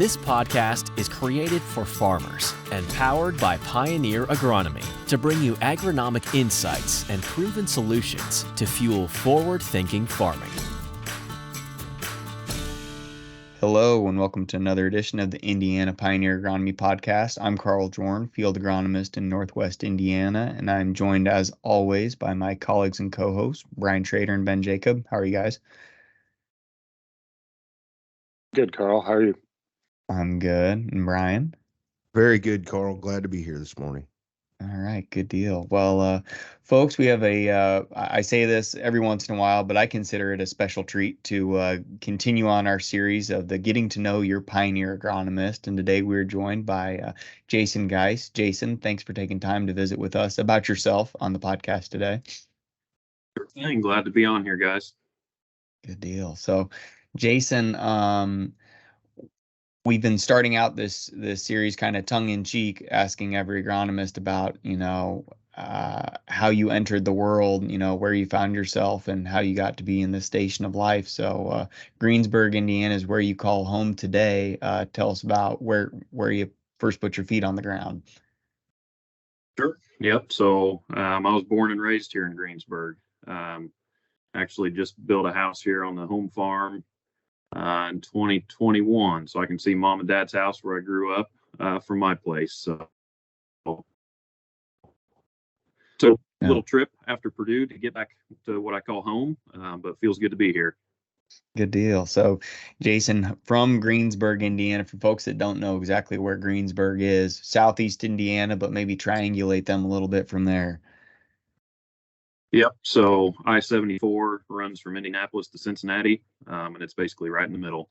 This podcast is created for farmers and powered by Pioneer Agronomy to bring you agronomic insights and proven solutions to fuel forward-thinking farming. Hello and welcome to another edition of the Indiana Pioneer Agronomy podcast. I'm Carl Joern, field agronomist in Northwest Indiana, and I'm joined as always by my colleagues and co-hosts, Shrader and Ben Jacob. How are you guys? Good, Carl. How are you? I'm good. And Brian? Very good, Carl. Glad to be here this morning. All right, good deal. Well, folks, we have I say this every once in a while, but I consider it a special treat to continue on our series of the Getting to Know Your Pioneer Agronomist. And today we're joined by Jason Geis. Jason, thanks for taking time to visit with us about yourself on the podcast today. Sure thing. Glad to be on here, guys. Good deal. So, Jason, we've been starting out this series kind of tongue in cheek, asking every agronomist about, how you entered the world, where you found yourself and how you got to be in this station of life. So Greensburg, Indiana is where you call home today. Tell us about where you first put your feet on the ground. Sure. Yep. So I was born and raised here in Greensburg. Actually just built a house here on the home farm in 2021, so I can see mom and dad's house where I grew up from my place. So a little trip after Purdue to get back to what I call home, but feels good to be here. Good deal. So Jason, from Greensburg, Indiana, for folks that don't know exactly where Greensburg is, southeast Indiana, but maybe triangulate them a little bit from there. Yep. So I-74 runs from Indianapolis to Cincinnati, and it's basically right in the middle.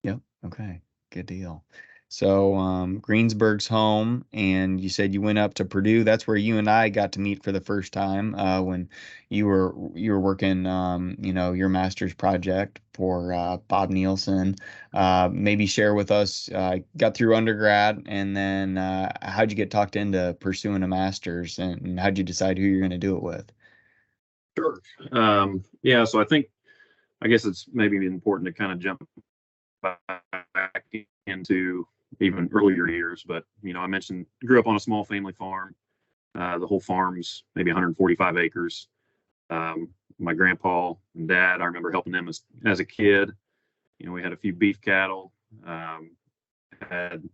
Yep. Okay. Good deal. So Greensburg's home, and you said you went up to Purdue. That's where you and I got to meet for the first time when you were working, your master's project for Bob Nielsen. Maybe share with us. Got through undergrad, and then how'd you get talked into pursuing a master's, and how'd you decide who you're going to do it with? Sure. So I guess it's maybe important to kind of jump back into even earlier years, but I mentioned grew up on a small family farm. The whole farm's maybe 145 acres. My grandpa and dad, I remember helping them as a kid. We had a few beef cattle, had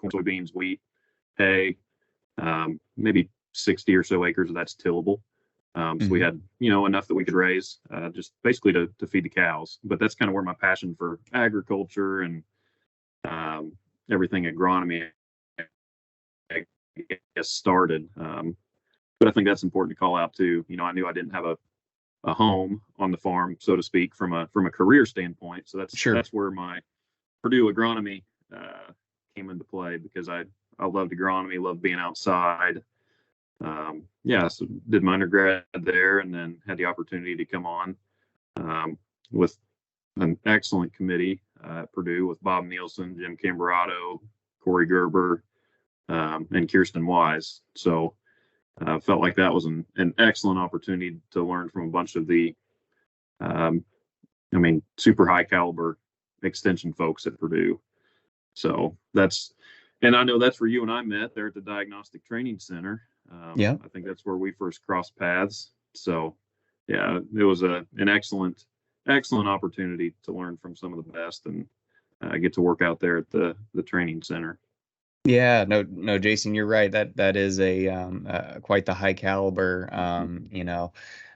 corn, soybeans, wheat, hay, maybe 60 or so acres of that's tillable. So we had, enough that we could raise just basically to feed the cows. But that's kind of where my passion for agriculture and everything agronomy, I guess, started. But I think that's important to call out too. I knew I didn't have a home on the farm, so to speak, from a career standpoint. So that's where my Purdue agronomy came into play, because I loved agronomy, loved being outside. So did my undergrad there, and then had the opportunity to come on with an excellent committee at Purdue with Bob Nielsen, Jim Cambrato, Corey Gerber, and Kirsten Wise. So felt like that was an excellent opportunity to learn from a bunch of the, super high caliber extension folks at Purdue. So and I know that's where you and I met there at the Diagnostic Training Center. I think that's where we first crossed paths. So, it was an excellent opportunity to learn from some of the best and get to work out there at the training center. Yeah, no, Jason, you're right. That is quite the high caliber,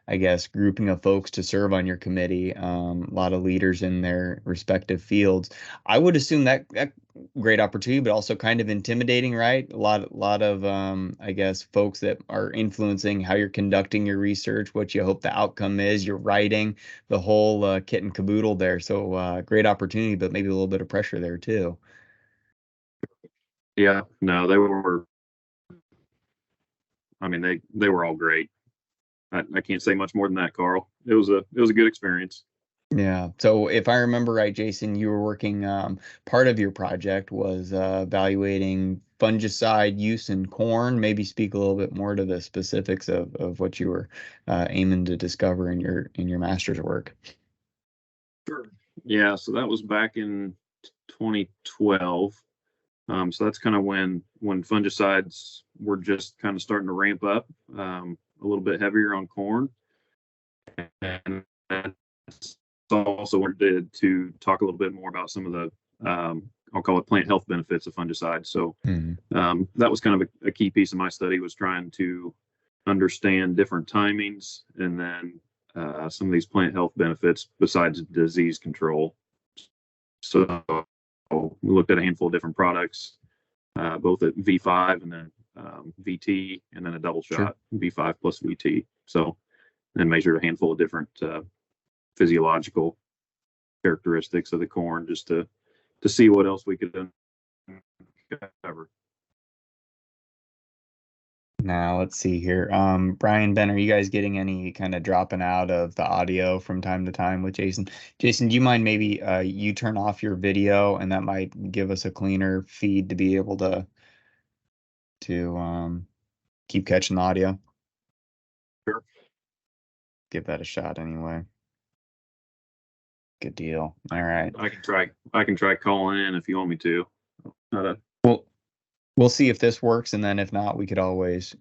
I guess, grouping of folks to serve on your committee. A lot of leaders in their respective fields. I would assume that great opportunity, but also kind of intimidating, right? A lot of I guess, folks that are influencing how you're conducting your research, what you hope the outcome is, your writing, the whole kit and caboodle there. So great opportunity, but maybe a little bit of pressure there too. Yeah, no, they were. They were all great. I can't say much more than that, Carl. It was a good experience. Yeah. So if I remember right, Jason, you were working, part of your project was evaluating fungicide use in corn. Maybe speak a little bit more to the specifics of what you were aiming to discover in your master's work. Sure. Yeah, so that was back in 2012. So that's kind of when fungicides were just kind of starting to ramp up, a little bit heavier on corn. And that's also wanted to talk a little bit more about some of the, I'll call it plant health benefits of fungicides. So that was kind of a key piece of my study, was trying to understand different timings and then some of these plant health benefits besides disease control. So we looked at a handful of different products, both at V5 and then VT, and then a double shot, V5 plus VT. So then measured a handful of different physiological characteristics of the corn just to see what else we could cover. Now let's see here. Brian, Ben, are you guys getting any kind of dropping out of the audio from time to time with Jason? Jason, do you mind maybe you turn off your video, and that might give us a cleaner feed to be able to keep catching the audio? Sure. Give that a shot anyway. Good deal. All right. I can try calling in if you want me to. Well, we'll see if this works, and then if not, we could always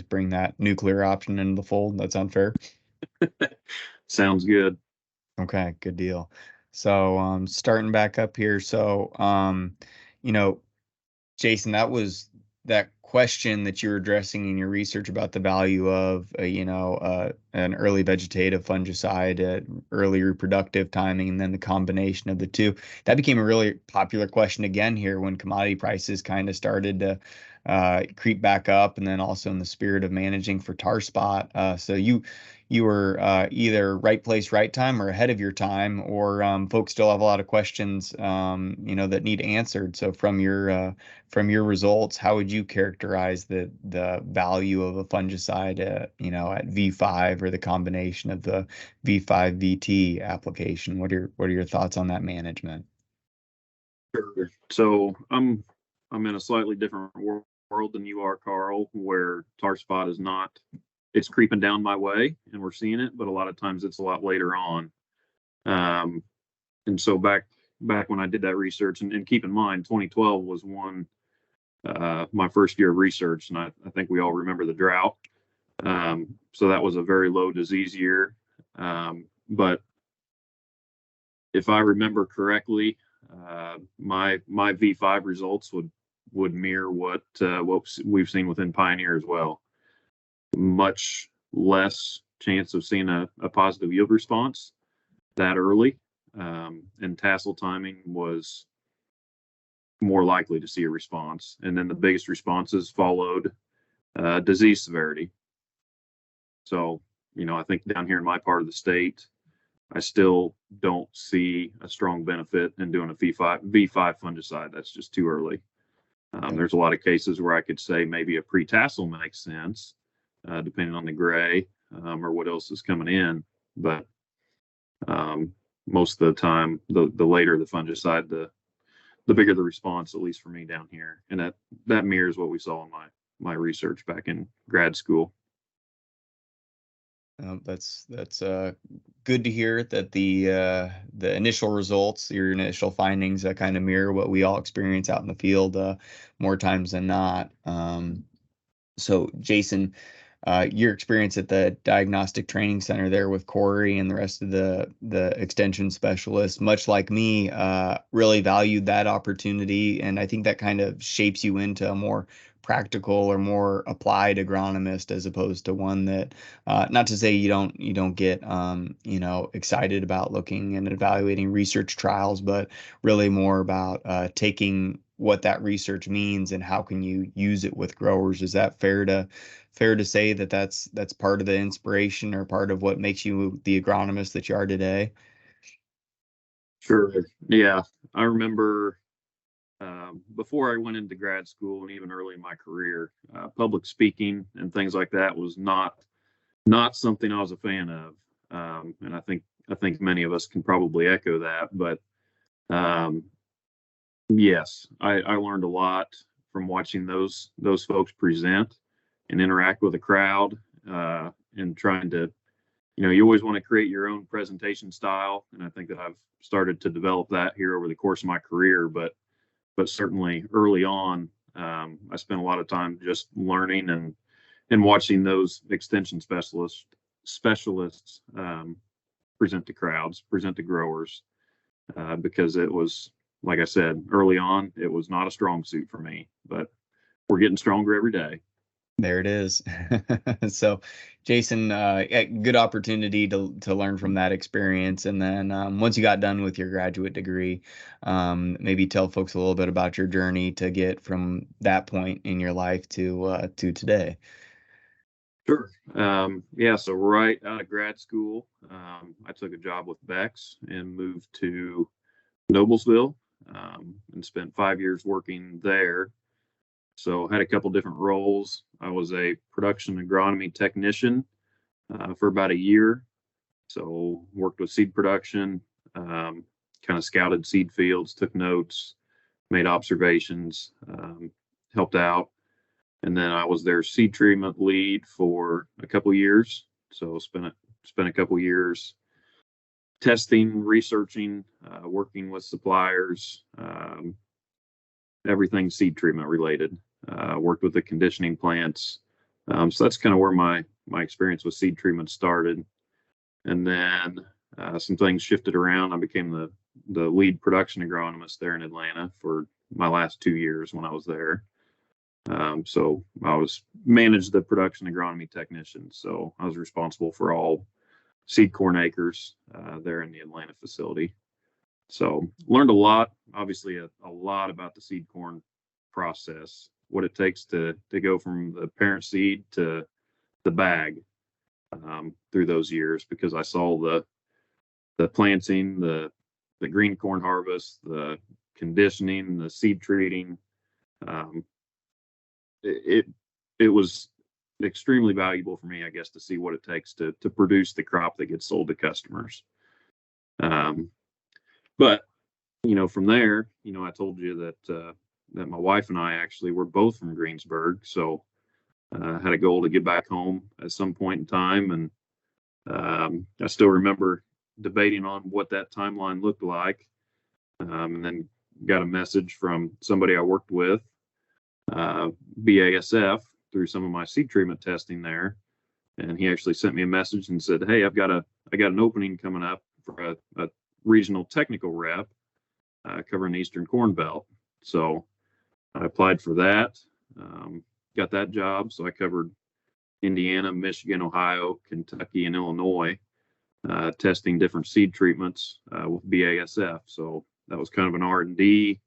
bring that nuclear option into the fold. That sound fair? Sounds good. Okay, good deal. So starting back up here. So Jason, that was that question that you're addressing in your research about the value of an early vegetative fungicide at early reproductive timing, and then the combination of the two. That became a really popular question again here when commodity prices kind of started to creep back up, and then also in the spirit of managing for tar spot. So you were either right place, right time, or ahead of your time, or folks still have a lot of questions, that need answered. So from your results, how would you characterize the value of a fungicide at V5 or the combination of the V5 VT application? What are your thoughts on that management? Sure. So I'm in a slightly different world than you are, Carl, where tar spot is not. It's creeping down my way and we're seeing it, but a lot of times it's a lot later on. And so back when I did that research, and keep in mind, 2012 was my first year of research, and I think we all remember the drought. So that was a very low disease year. But if I remember correctly, my V5 results would mirror what we've seen within Pioneer as well. Much less chance of seeing a positive yield response that early, and tassel timing was more likely to see a response. And then the biggest responses followed disease severity. So, I think down here in my part of the state, I still don't see a strong benefit in doing a V5 fungicide. That's just too early. There's a lot of cases where I could say maybe a pre-tassel makes sense, depending on the gray or what else is coming in. But most of the time, the later the fungicide, the bigger the response, at least for me down here. And that mirrors what we saw in my research back in grad school. That's good to hear that the initial results, your initial findings, kind of mirror what we all experience out in the field more times than not. So Jason, your experience at the diagnostic training center there with Corey and the rest of the extension specialists, much like me, really valued that opportunity, and I think that kind of shapes you into a more practical or more applied agronomist, as opposed to one that, not to say you don't get excited about looking and evaluating research trials, but really more about taking what that research means and how can you use it with growers. Is that fair to say that that's part of the inspiration or part of what makes you the agronomist that you are today? Sure. Yeah, I remember before I went into grad school and even early in my career, public speaking and things like that was not something I was a fan of, and I think many of us can probably echo that. But yes, I learned a lot from watching those folks present and interact with a crowd, and trying to you always want to create your own presentation style, and I think that I've started to develop that here over the course of my career. But certainly early on, I spent a lot of time just learning and watching those extension specialists present to crowds, present to growers, because it was, like I said, early on, it was not a strong suit for me, but we're getting stronger every day. There it is. So, Jason, good opportunity to learn from that experience. And then once you got done with your graduate degree, maybe tell folks a little bit about your journey to get from that point in your life to today. Sure. Yeah, so right out of grad school, I took a job with Bex and moved to Noblesville, and spent 5 years working there. So had a couple different roles. I was a production agronomy technician for about a year. So worked with seed production, kind of scouted seed fields, took notes, made observations, helped out. And then I was their seed treatment lead for a couple years. So spent a couple years testing, researching, working with suppliers, everything seed treatment related. Worked with the conditioning plants. So that's kind of where my experience with seed treatment started. And then some things shifted around. I became the lead production agronomist there in Atlanta for my last 2 years when I was there. So I managed the production agronomy technician. So I was responsible for all seed corn acres there in the Atlanta facility. So learned a lot, obviously a lot about the seed corn process, what it takes to go from the parent seed to the bag through those years, because I saw the planting, the green corn harvest, the conditioning, the seed treating. It was extremely valuable for me, I guess, to see what it takes to produce the crop that gets sold to customers. But from there, I told you that my wife and I actually were both from Greensburg, so had a goal to get back home at some point in time, and I still remember debating on what that timeline looked like, and then got a message from somebody I worked with, BASF, through some of my seed treatment testing there, and he actually sent me a message and said, "Hey, I got an opening coming up for a regional technical rep covering the Eastern Corn Belt." So I applied for that, got that job. So I covered Indiana, Michigan, Ohio, Kentucky, and Illinois, testing different seed treatments with BASF. So that was kind of an R&D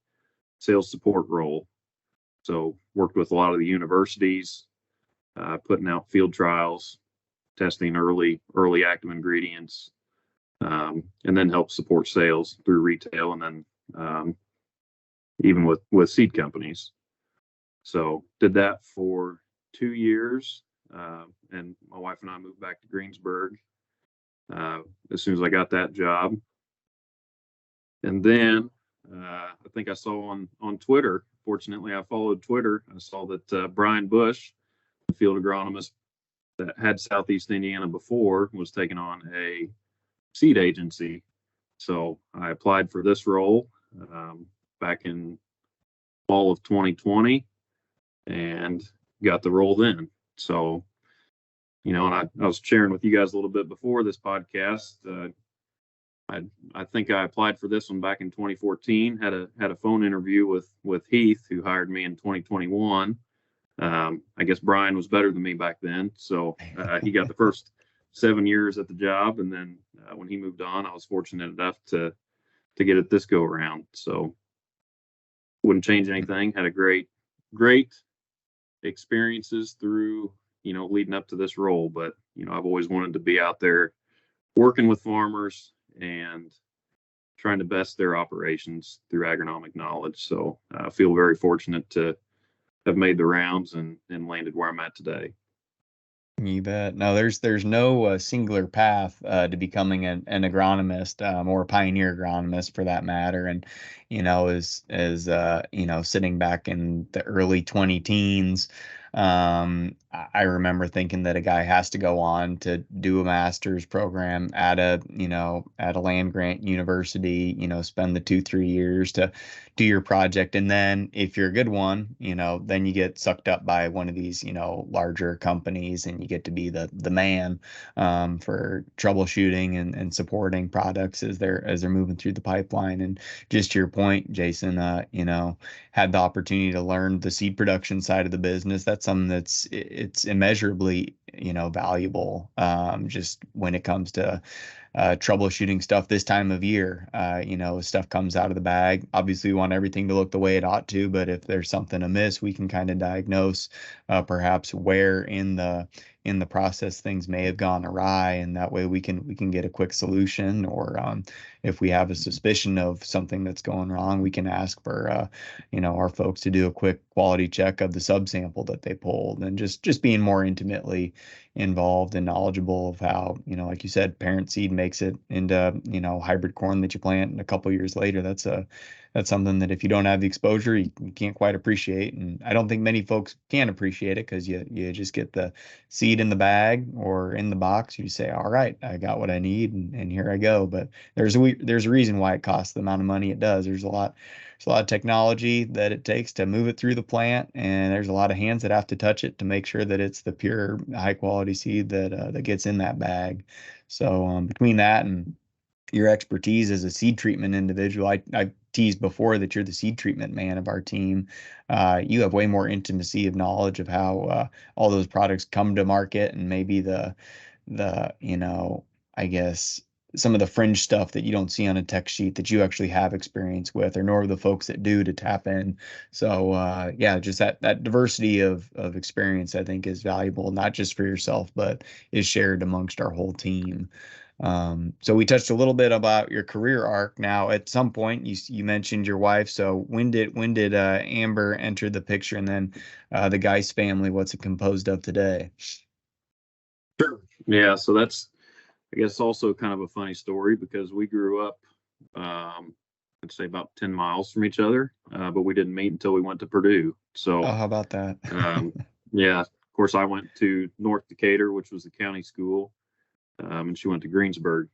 sales support role. So worked with a lot of the universities, putting out field trials, testing early active ingredients, and then help support sales through retail, and then even with seed companies. So did that for 2 years, and my wife and I moved back to Greensburg as soon as I got that job. And then I think I saw on Twitter, fortunately I followed Twitter, I saw that Brian Bush, the field agronomist that had Southeast Indiana before, was taking on a seed agency. So I applied for this role back in fall of 2020 and got the role then. So, and I was sharing with you guys a little bit before this podcast. I think I applied for this one back in 2014. Had a phone interview with Heath, who hired me in 2021. I guess Brian was better than me back then, so he got the first 7 years at the job, and then when he moved on, I was fortunate enough to get it this go around. So wouldn't change anything. Had a great experiences through leading up to this role, but I've always wanted to be out there working with farmers and trying to best their operations through agronomic knowledge. So I feel very fortunate to have made the rounds and landed where I'm at today. You bet. No, there's no singular path to becoming an agronomist, or a pioneer agronomist for that matter. And as sitting back in the early 20 teens, I remember thinking that a guy has to go on to do a master's program at a land grant university, spend the 2, 3 years to do your project. And then if you're a good one, then you get sucked up by one of these, larger companies, and you get to be the man for troubleshooting and supporting products as they're moving through the pipeline. And just to your point, Jason, had the opportunity to learn the seed production side of the business. That's something it's immeasurably, valuable, just when it comes to troubleshooting stuff this time of year. Stuff comes out of the bag. Obviously, we want everything to look the way it ought to, but if there's something amiss, we can kind of diagnose perhaps where in the process things may have gone awry, and that way we can get a quick solution. Or if we have a suspicion of something that's going wrong, we can ask for our folks to do a quick quality check of the subsample that they pulled. And just being more intimately involved and knowledgeable of how, like you said, parent seed makes it into, hybrid corn that you plant, and a couple years later, that's something that if you don't have the exposure, you can't quite appreciate. And I don't think many folks can appreciate it, because you just get the seed in the bag or in the box. You say, all right, I got what I need, and here I go. But there's a reason why it costs the amount of money it does. There's a lot of technology that it takes to move it through the plant, and there's a lot of hands that have to touch it to make sure that it's the pure, high quality seed that gets in that bag. So between that and your expertise as a seed treatment individual, I teased before that you're the seed treatment man of our team. You have way more intimacy of knowledge of how all those products come to market, and maybe the I guess some of the fringe stuff that you don't see on a tech sheet that you actually have experience with, or nor the folks that do, to tap in. So yeah, just that diversity of experience, I think, is valuable, not just for yourself, but is shared amongst our whole team. So we touched a little bit about your career arc. Now, at some point, you mentioned your wife. So when did Amber enter the picture, and then the Geis family? What's it composed of today? Sure. Yeah. So that's, I guess, also kind of a funny story, because we grew up, I'd say about 10 miles from each other, but we didn't meet until we went to Purdue. So how about that? yeah, of course, I went to North Decatur, which was the county school. And she went to Greensburg,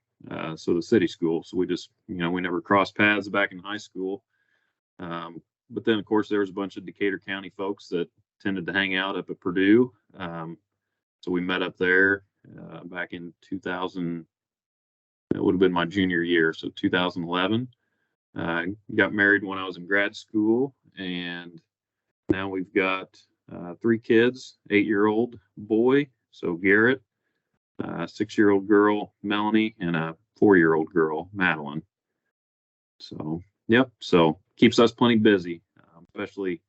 so the city school. So we just, we never crossed paths back in high school. But then, of course, there was a bunch of Decatur County folks that tended to hang out up at Purdue. So we met up there back in 2000. It would have been my junior year, so 2011. Got married when I was in grad school, and now we've got 3 kids: 8-year-old boy, so Garrett, 6-year-old girl, Melanie, and a 4-year-old girl, Madeline. So, yep. So keeps us plenty busy, especially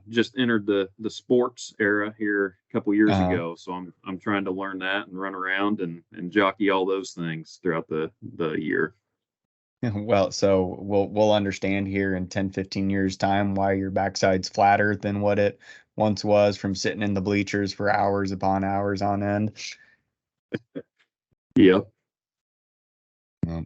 just entered the sports era here a couple years ago. So I'm trying to learn that and run around and jockey all those things throughout the year. Well, so we'll understand here in 10, 15 years time why your backside's flatter than what it once was from sitting in the bleachers for hours upon hours on end. Yep.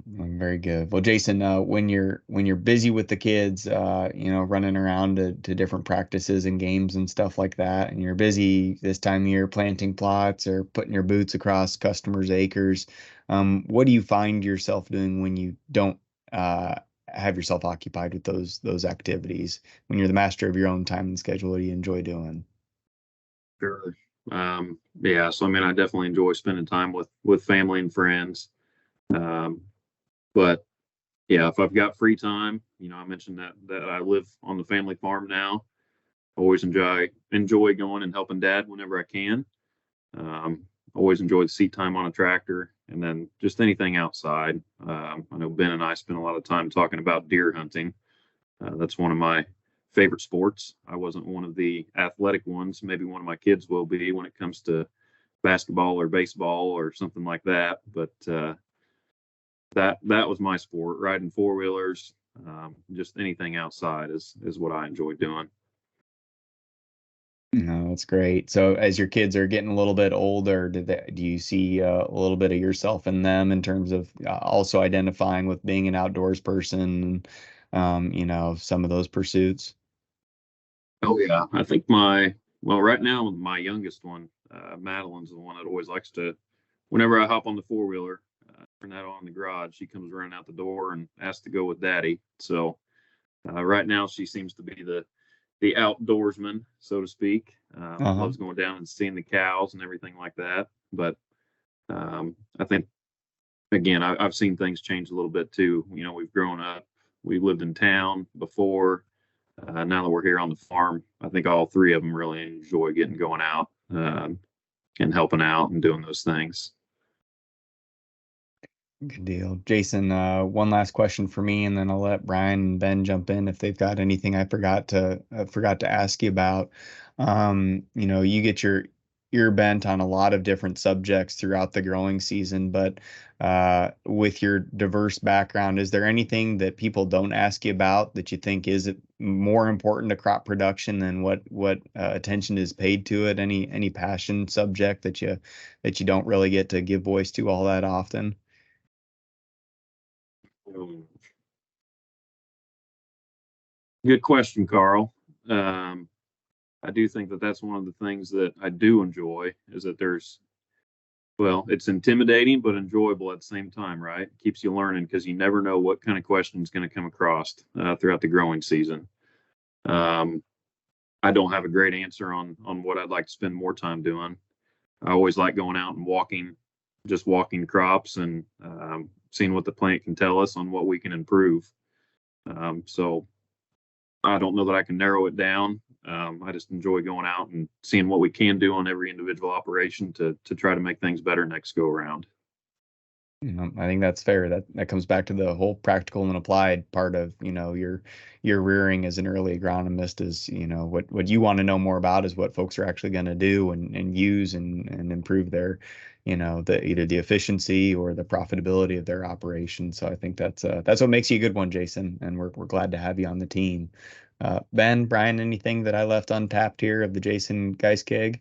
Very good. Well, Jason, when you're busy with the kids, running around to different practices and games and stuff like that, and you're busy this time of year planting plots or putting your boots across customers' acres, what do you find yourself doing when you don't have yourself occupied with those activities? When you're the master of your own time and schedule, what do you enjoy doing? Sure. Yeah. So, I definitely enjoy spending time with family and friends. But yeah, if I've got free time, I mentioned that I live on the family farm now. Always enjoy going and helping Dad whenever I can. Always enjoy the seat time on a tractor, and then just anything outside. I know Ben and I spend a lot of time talking about deer hunting. That's one of my favorite sports. I wasn't one of the athletic ones. Maybe one of my kids will be when it comes to basketball or baseball or something like that. But that was my sport, riding 4-wheelers. Just anything outside is what I enjoy doing. No, that's great. So as your kids are getting a little bit older, do you see a little bit of yourself in them in terms of also identifying with being an outdoors person, some of those pursuits? Oh yeah, I think my Well, right now, my youngest one, Madeline's the one that always likes to, whenever I hop on the four-wheeler, turn that on in the garage, she comes running out the door and asks to go with Daddy. So right now, she seems to be the outdoorsman, so to speak. Loves going down and seeing the cows and everything like that. But I think, again, I've seen things change a little bit too. You know, we've grown up, we've lived in town before. Now that we're here on the farm, I think all three of them really enjoy going out and helping out and doing those things. Good deal. Jason, one last question for me, and then I'll let Brian and Ben jump in if they've got anything I forgot to ask you about. You know, you get your ear bent on a lot of different subjects throughout the growing season, but with your diverse background, is there anything that people don't ask you about that you think is more important to crop production than what attention is paid to it? Any passion subject that you don't really get to give voice to all that often? Good question, Carl. I do think that that's one of the things that I do enjoy is that it's intimidating, but enjoyable at the same time, right? It keeps you learning because you never know what kind of question is going to come across throughout the growing season. I don't have a great answer on what I'd like to spend more time doing. I always like going out and walking crops and seeing what the plant can tell us on what we can improve. So I don't know that I can narrow it down. I just enjoy going out and seeing what we can do on every individual operation to try to make things better next go around. You know, I think that's fair. That comes back to the whole practical and applied part of, you know, your rearing as an early agronomist is, you know, what you want to know more about is what folks are actually going to do and use and improve their, you know, either the efficiency or the profitability of their operation. So I think that's what makes you a good one, Jason, and we're glad to have you on the team. Ben, Brian, anything that I left untapped here of the Jason Geis gig?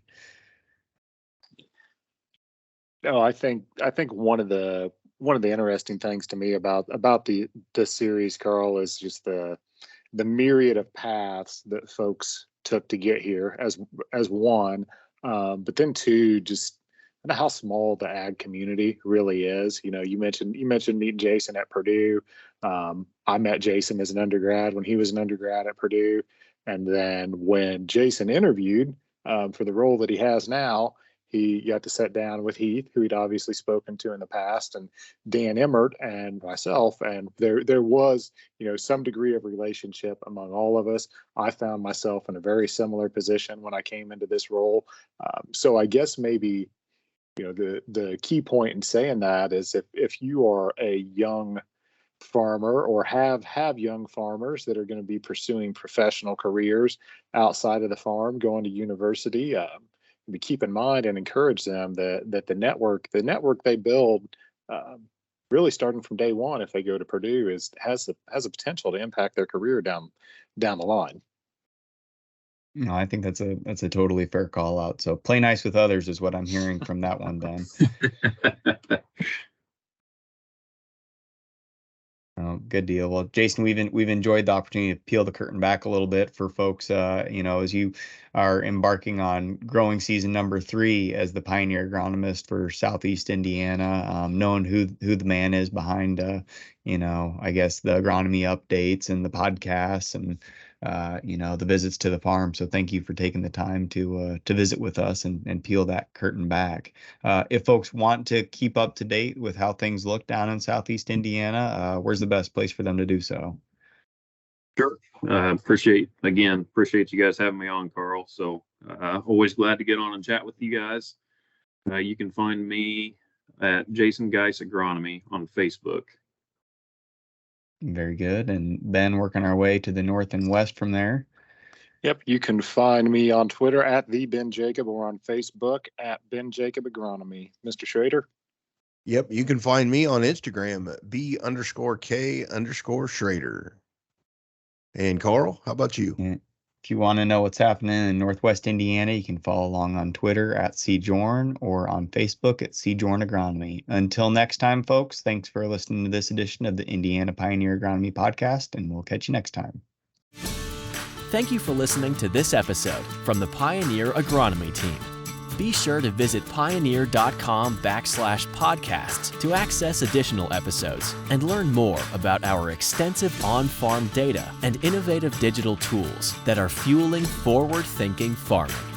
No, I think one of the interesting things to me about the series, Carl, is just the myriad of paths that folks took to get here as one, but then two, just how small the ag community really is. You know, you mentioned meeting Jason at Purdue. I met Jason as an undergrad when he was an undergrad at Purdue, and then when Jason interviewed for the role that he has now, he got to sit down with Heath, who he'd obviously spoken to in the past, and Dan Emmert and myself, and there was, you know, some degree of relationship among all of us. I found myself in a very similar position when I came into this role. So I guess maybe, you know, the key point in saying that is if you are a young farmer or have young farmers that are going to be pursuing professional careers outside of the farm, going to university, keep in mind and encourage them that the network they build, really starting from day one, if they go to Purdue, has the potential to impact their career down the line. No, I think that's a totally fair call out. So play nice with others is what I'm hearing from that one, Ben. Oh, good deal. Well, Jason, we've enjoyed the opportunity to peel the curtain back a little bit for folks, you know, as you are embarking on growing season number 3 as the Pioneer Agronomist for Southeast Indiana, knowing who the man is behind, you know, I guess the agronomy updates and the podcasts and you know, the visits to the farm. So thank you for taking the time to visit with us and peel that curtain back. If folks want to keep up to date with how things look down in Southeast Indiana, where's the best place for them to do so? Sure. Appreciate you guys having me on, Carl. So always glad to get on and chat with you guys. You can find me at Jason Geis Agronomy on Facebook. Very good. And Ben, working our way to the north and west from there. Yep, you can find me on Twitter at the Ben Jacob or on Facebook at Ben Jacob Agronomy. Mr. Shrader? Yep, you can find me on Instagram at B_K_Shrader. And Carl, how about you? Yeah. If you want to know what's happening in Northwest Indiana, you can follow along on Twitter at Joern or on Facebook at Joern Agronomy. Until next time, folks, thanks for listening to this edition of the Indiana Pioneer Agronomy podcast, and we'll catch you next time. Thank you for listening to this episode from the Pioneer Agronomy team. Be sure to visit pioneer.com/podcasts to access additional episodes and learn more about our extensive on-farm data and innovative digital tools that are fueling forward-thinking farming.